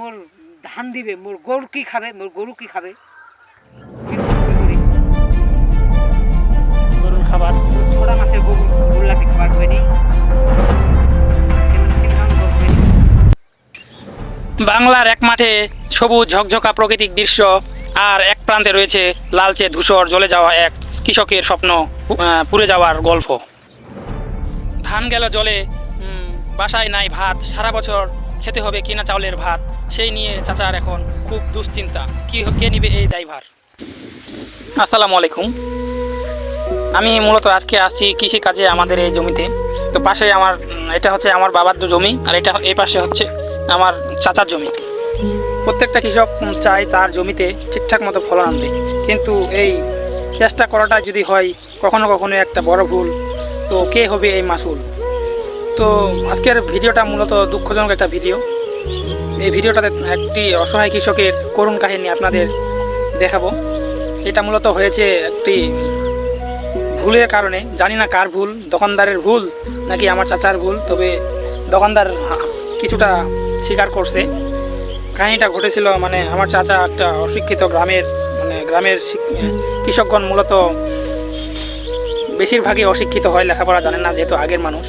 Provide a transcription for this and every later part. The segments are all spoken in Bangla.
মোর ধান দিবে, মোর গরু কি খাবে, মোর গরু কি খাবে? গরুর খাবার ছোড়া মাছের গরু গোল্লাকে খাবার হয়নি। বাংলার এক মাঠে সবুজ ঝকঝকা প্রাকৃতিক দৃশ্য, আর এক প্রান্তে রয়েছে লালচে ধূসর জ্বলে যাওয়া এক কৃষকের স্বপ্ন পুড়ে যাওয়ার গল্প। ধান গেল জলে, বাসায় নাই ভাত, সারা বছর খেতে হবে কিনা চাউলের ভাত। সেই নিয়ে চাচার এখন খুব দুশ্চিন্তা, কে নিবে এই দায়ভার। আসসালামু আলাইকুম। আমি মূলত আজকে আসছি কৃষিকাজে আমাদের এই জমিতে। তো পাশে এটা হচ্ছে আমার বাবার জমি, আর এই পাশে হচ্ছে আমার চাচার জমি। প্রত্যেকটা কৃষক চায় তার জমিতে ঠিকঠাক মতো ফলন আনতে, কিন্তু এই চেষ্টা করাটা যদি হয় কখনো কখনো একটা বড় ভুল, তো কে হবে এই মাসুল? তো আজকের ভিডিওটা মূলত দুঃখজনক একটা ভিডিও। এই ভিডিওটাতে একটি অসহায় কৃষকের করুণ কাহিনী আপনাদের দেখাবো। এটা মূলত হয়েছে একটি ভুলের কারণে, জানি না কার ভুল, দোকানদারের ভুল নাকি আমার চাচার ভুল। তবে দোকানদার কিছুটা স্বীকার করছে। কাহিনীটা ঘটেছিল আমার চাচা একটা অশিক্ষিত গ্রামের কৃষকগণ মূলত বেশিরভাগই অশিক্ষিত হয়, লেখাপড়া জানে না যেহেতু আগের মানুষ।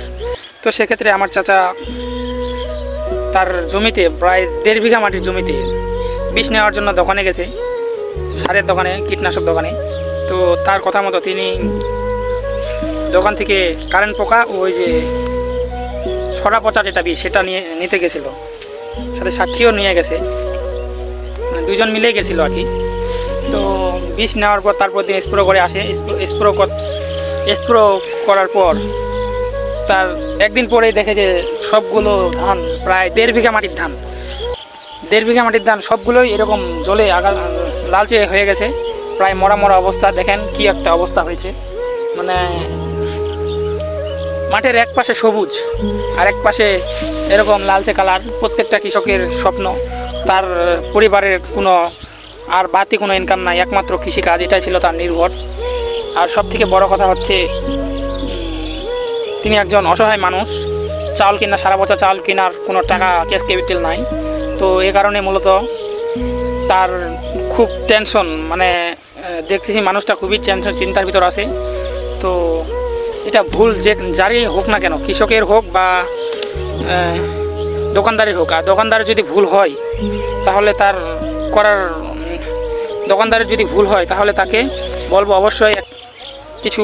তো সেক্ষেত্রে আমার চাচা তার জমিতে প্রায় 1.5 বিঘা মাটির জমিতে বিষ নেওয়ার জন্য দোকানে গেছে, সারের দোকানে, কীটনাশক দোকানে। তো তার কথা মতো তিনি দোকান থেকে কারেন্ট পোকা ওই যে ছড়া পচা যেটা বিষ সেটা নিতে গেছিল, সাথে সাক্ষীও নিয়ে গেছে, দুজন মিলে গেছিল আর কি। তো বিষ নেওয়ার পর তারপর তিনি স্প্রে করে আসে। স্প্রে করার পর তার একদিন পরেই দেখে যে সবগুলো ধান, প্রায় 1.5 বিঘা মাটির ধান, 1.5 বিঘা মাটির ধান সবগুলোই এরকম জ্বলে লালচে হয়ে গেছে, প্রায় মরা মরা অবস্থা। দেখেন কি একটা অবস্থা হয়েছে। মাঠের এক পাশে সবুজ আর এক পাশে এরকম লালচে কালার। প্রত্যেকটা কৃষকের স্বপ্ন, তার পরিবারের কোনো আর বাড়তি কোনো ইনকাম নাই, একমাত্র কৃষিকাজ, এটাই ছিল তার নির্ভর। আর সব থেকে বড় কথা হচ্ছে তিনি একজন অসহায় মানুষ, সারা বছর চাল কেনার কোনো টাকা, ক্যাশ ক্যাপিটাল নাই। তো এই কারণে মূলত তার খুব টেনশন, দেখতেছি মানুষটা খুবই টেনশন, চিন্তার ভিতর আছে। তো এটা ভুল যে যারই হোক না কেন, কৃষকের হোক বা দোকানদারের হোক, আর দোকানদারের যদি ভুল হয় তাহলে দোকানদারের যদি ভুল হয় তাহলে তাকে বলবো অবশ্যই কিছু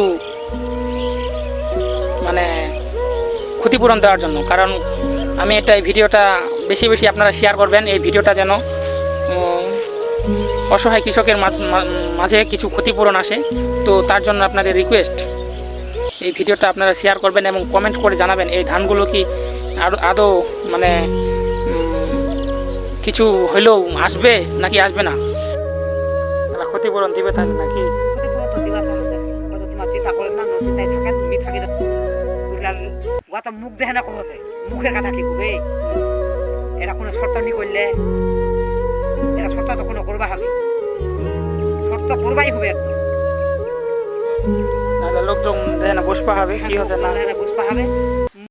ক্ষতিপূরণ দেওয়ার জন্য। কারণ আমি এই ভিডিওটা বেশি বেশি আপনারা শেয়ার করবেন, এই ভিডিওটা যেন অসহায় কৃষকের মাঝে কিছু ক্ষতিপূরণ আসে। তো তার জন্য আপনাদের রিকোয়েস্ট, এই ভিডিওটা আপনারা শেয়ার করবেন এবং কমেন্ট করে জানাবেন এই ধানগুলো কি আদৌ কিছু হইলেও আসবে নাকি আসবে না, তারা ক্ষতিপূরণ দিবে তাহলে নাকি। মুখ দেখে না কথা, মুখের কথা কি করবে? এরা কোনো শর্ত নি করলে, এরা শর্ত তো কোনো করবা হবে, শর্ত করবাই হবে একদম। লোকজন বসবা হবে, কি হতে না বসবা হবে।